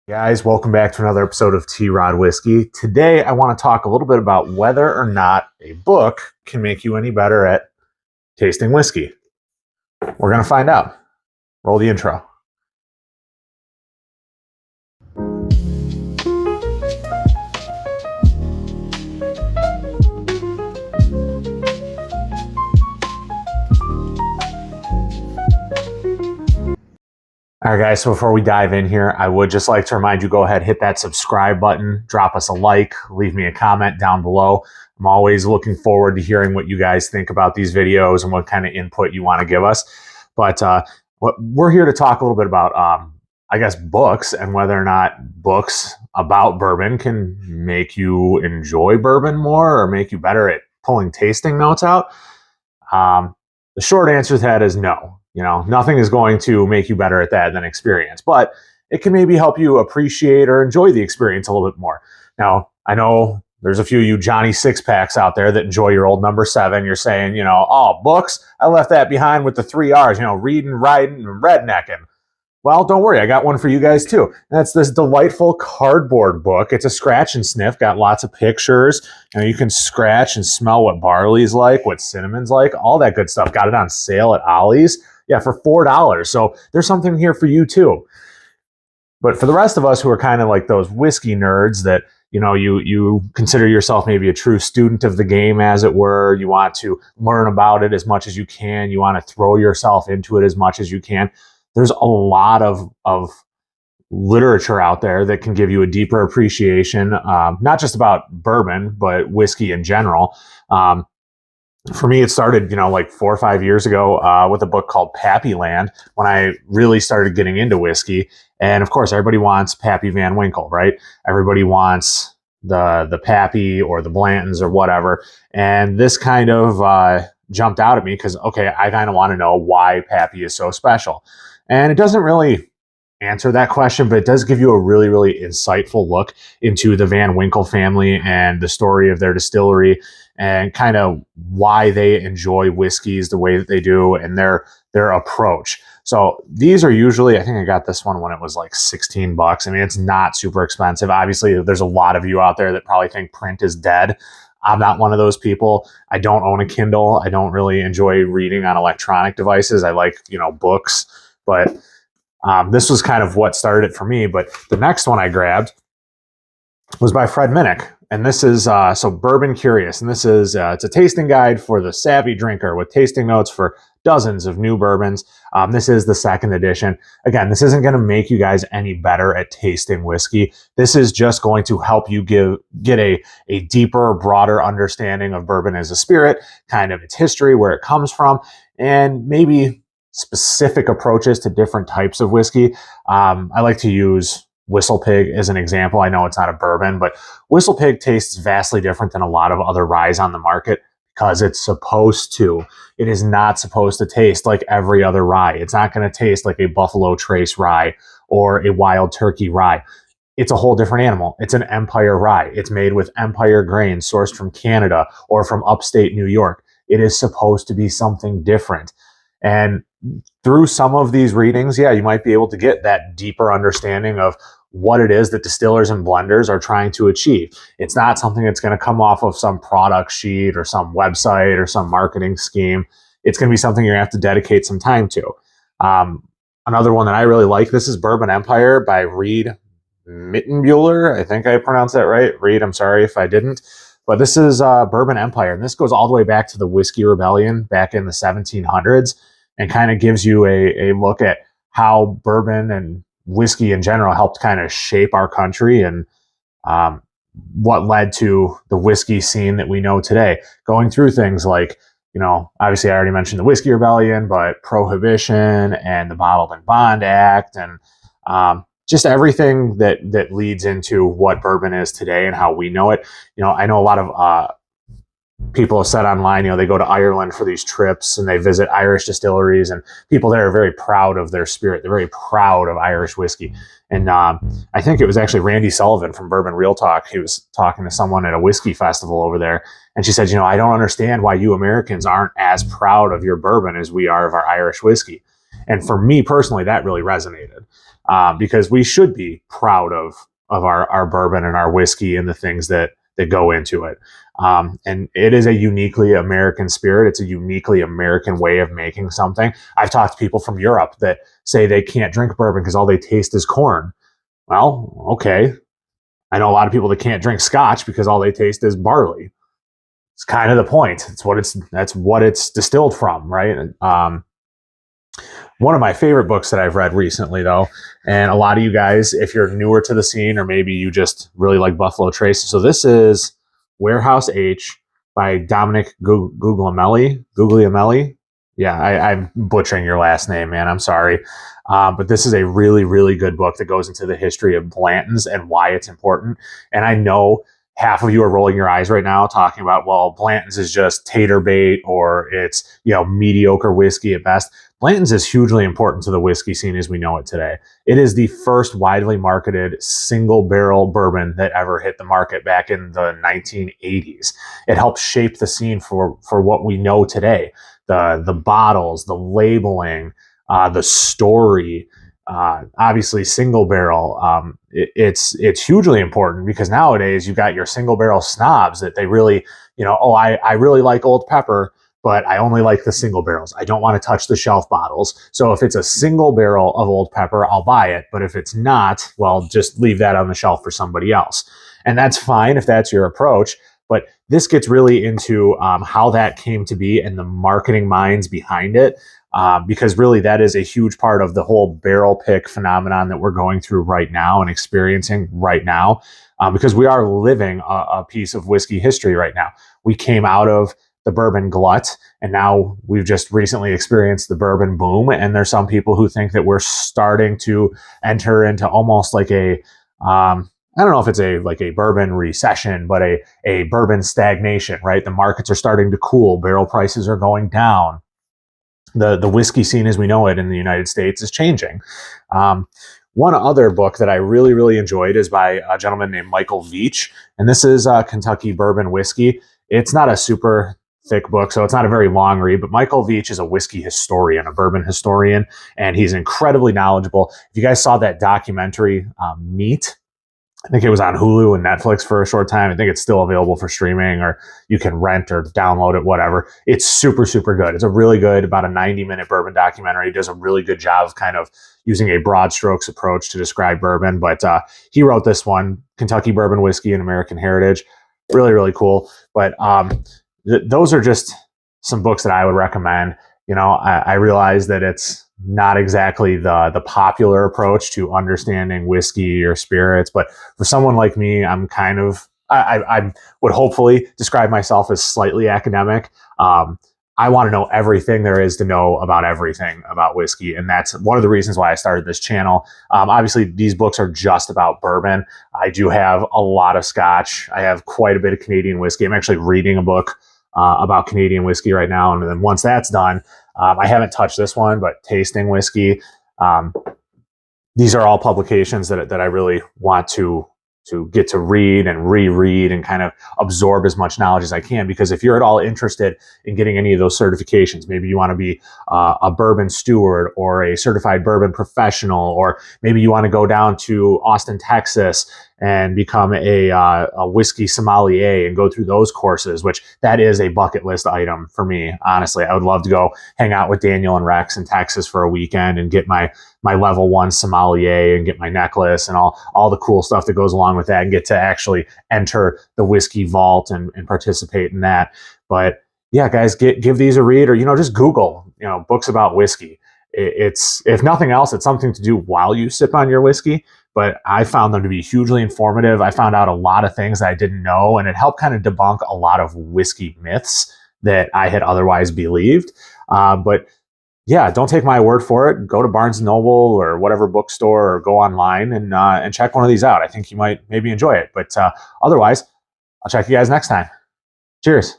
Guys, welcome back to another episode of T-Rod Whiskey. Today, I want to talk a little bit about whether or not a book can make you any better at tasting whiskey. We're going to find out. Roll the intro. All right, guys, so before we dive in here, I would just like to remind you, go ahead, hit that subscribe button, drop us a like, leave me a comment down below. I'm always looking forward to hearing what you guys think about these videos and what kind of input you want to give us. But we're here to talk a little bit about, I guess, books and whether or not books about bourbon can make you enjoy bourbon more or make you better at pulling tasting notes out. The short answer to that is no. You know, nothing is going to make you better at that than experience, but it can maybe help you appreciate or enjoy the experience a little bit more. Now, I know there's a few of you Johnny Six-Packs out there that enjoy your old number 7. You're saying, you know, oh, books, I left that behind with the 3 R's, you know, reading, writing, and rednecking. Well, don't worry, I got one for you guys too. That's this delightful cardboard book. It's a scratch and sniff, got lots of pictures. You know, you can scratch and smell what barley's like, what cinnamon's like, all that good stuff. Got it on sale at Ollie's. Yeah, for $4. So there's something here for you too. But for the rest of us who are kind of like those whiskey nerds that, you know, you consider yourself maybe a true student of the game, as it were. You want to learn about it as much as you can. You want to throw yourself into it as much as you can. There's a lot of literature out there that can give you a deeper appreciation, not just about bourbon, but whiskey in general. For me, it started, you know, like 4 or 5 years ago with a book called Pappy Land when I really started getting into whiskey. And of course, everybody wants Pappy Van Winkle, right? Everybody wants the Pappy or the Blantons or whatever. And this kind of jumped out at me because, okay, I kind of want to know why Pappy is so special. And it doesn't really answer that question, but it does give you a really, really insightful look into the Van Winkle family and the story of their distillery and kind of why they enjoy whiskeys the way that they do and their approach. So these are usually, I think I got this one when it was like $16. I mean, it's not super expensive. Obviously, there's a lot of you out there that probably think print is dead. I'm not one of those people. I don't own a Kindle. I don't really enjoy reading on electronic devices. I like, you know, books, but this was kind of what started it for me. But the next one I grabbed was by Fred Minnick. And this is, so Bourbon Curious. And this is, it's a tasting guide for the savvy drinker with tasting notes for dozens of new bourbons. This is the 2nd edition. Again, this isn't going to make you guys any better at tasting whiskey. This is just going to help you get a deeper, broader understanding of bourbon as a spirit, kind of its history, where it comes from, and maybe specific approaches to different types of whiskey. I like to use Whistle Pig as an example. I know it's not a bourbon, but Whistle Pig tastes vastly different than a lot of other ryes on the market because it's supposed to. It is not supposed to taste like every other rye. It's not going to taste like a Buffalo Trace rye or a Wild Turkey rye. It's a whole different animal. It's an Empire rye. It's made with Empire grain sourced from Canada or from upstate New York. It is supposed to be something different. And through some of these readings, yeah, you might be able to get that deeper understanding of what it is that distillers and blenders are trying to achieve. It's not something that's going to come off of some product sheet or some website or some marketing scheme. It's going to be something you're going to have to dedicate some time to. Another one that I really like, this is Bourbon Empire by Reed Mittenbuehler. I think I pronounced that right. Reed, I'm sorry if I didn't. But this is Bourbon Empire, and this goes all the way back to the Whiskey Rebellion back in the 1700s and kind of gives you a look at how bourbon and whiskey in general helped kind of shape our country and what led to the whiskey scene that we know today. Going through things like, you know, obviously I already mentioned the Whiskey Rebellion, but Prohibition and the Bottled and Bond Act and just everything that leads into what bourbon is today and how we know it. You know, I know a lot of people have said online, you know, they go to Ireland for these trips and they visit Irish distilleries, and people there are very proud of their spirit. They're very proud of Irish whiskey. And I think it was actually Randy Sullivan from Bourbon Real Talk. He was talking to someone at a whiskey festival over there, and she said, you know, I don't understand why you Americans aren't as proud of your bourbon as we are of our Irish whiskey. And for me personally, that really resonated. because we should be proud of our bourbon and our whiskey and the things that go into it. And it is a uniquely American spirit. It's a uniquely American way of making something. I've talked to people from Europe that say they can't drink bourbon because all they taste is corn. Well, okay. I know a lot of people that can't drink scotch because all they taste is barley. It's kind of the point. That's what it's distilled from, right? One of my favorite books that I've read recently, though, and a lot of you guys, if you're newer to the scene or maybe you just really like Buffalo Trace, so this is Warehouse H by Dominic Guglielmelli. Yeah, I'm butchering your last name, man. I'm sorry. But this is a really, really good book that goes into the history of Blanton's and why it's important. And I know half of you are rolling your eyes right now talking about, well, Blanton's is just tater bait or it's, mediocre whiskey at best. Blanton's is hugely important to the whiskey scene as we know it today. It is the first widely marketed single barrel bourbon that ever hit the market back in the 1980s. It helped shape the scene for what we know today. The bottles, the labeling, the story, obviously single barrel. It's hugely important because nowadays you've got your single barrel snobs that they really, I really like Old Pepper, but I only like the single barrels. I don't want to touch the shelf bottles. So if it's a single barrel of Old Pepper, I'll buy it. But if it's not, well, just leave that on the shelf for somebody else. And that's fine if that's your approach. But this gets really into how that came to be and the marketing minds behind it. Because really that is a huge part of the whole barrel pick phenomenon that we're going through right now and experiencing right now. Because we are living a piece of whiskey history right now. We came out of the bourbon glut, and now we've just recently experienced the bourbon boom. And there's some people who think that we're starting to enter into almost like I don't know if it's a bourbon recession, but a bourbon stagnation, right? The markets are starting to cool. Barrel prices are going down. The whiskey scene as we know it in the United States is changing. One other book that I really, really enjoyed is by a gentleman named Michael Veach, and this is Kentucky Bourbon Whiskey. It's not a super thick book, so it's not a very long read, but Michael Veach is a whiskey historian, a bourbon historian, and he's incredibly knowledgeable. If you guys saw that documentary, Neat, I think it was on Hulu and Netflix for a short time. I think it's still available for streaming, or you can rent or download it, whatever. It's super, super good. It's a really good, about a 90-minute bourbon documentary. It does a really good job of kind of using a broad strokes approach to describe bourbon. But he wrote this one, Kentucky Bourbon Whiskey and American Heritage. Really, really cool. But those are just some books that I would recommend. I realize that it's not exactly the popular approach to understanding whiskey or spirits, but for someone like me, I'm kind of, I would hopefully describe myself as slightly academic. I want to know everything there is to know about everything about whiskey. And that's one of the reasons why I started this channel. Obviously, these books are just about bourbon. I do have a lot of scotch. I have quite a bit of Canadian whiskey. I'm actually reading a book about Canadian whiskey right now. And then once that's done, I haven't touched this one, but Tasting Whiskey. These are all publications that I really want to get to read and reread and kind of absorb as much knowledge as I can. Because if you're at all interested in getting any of those certifications, maybe you want to be a bourbon steward or a certified bourbon professional, or maybe you want to go down to Austin, Texas and become a whiskey sommelier and go through those courses, which that is a bucket list item for me. Honestly, I would love to go hang out with Daniel and Rex in Texas for a weekend and get my level 1 sommelier and get my necklace and all the cool stuff that goes along with that, and get to actually enter the whiskey vault and participate in that. But yeah, guys, give these a read, or, just Google, books about whiskey. It's, if nothing else, it's something to do while you sip on your whiskey. But I found them to be hugely informative. I found out a lot of things I didn't know, and it helped kind of debunk a lot of whiskey myths that I had otherwise believed. But yeah, don't take my word for it. Go to Barnes & Noble or whatever bookstore, or go online and check one of these out. I think you might maybe enjoy it. But otherwise, I'll check you guys next time. Cheers.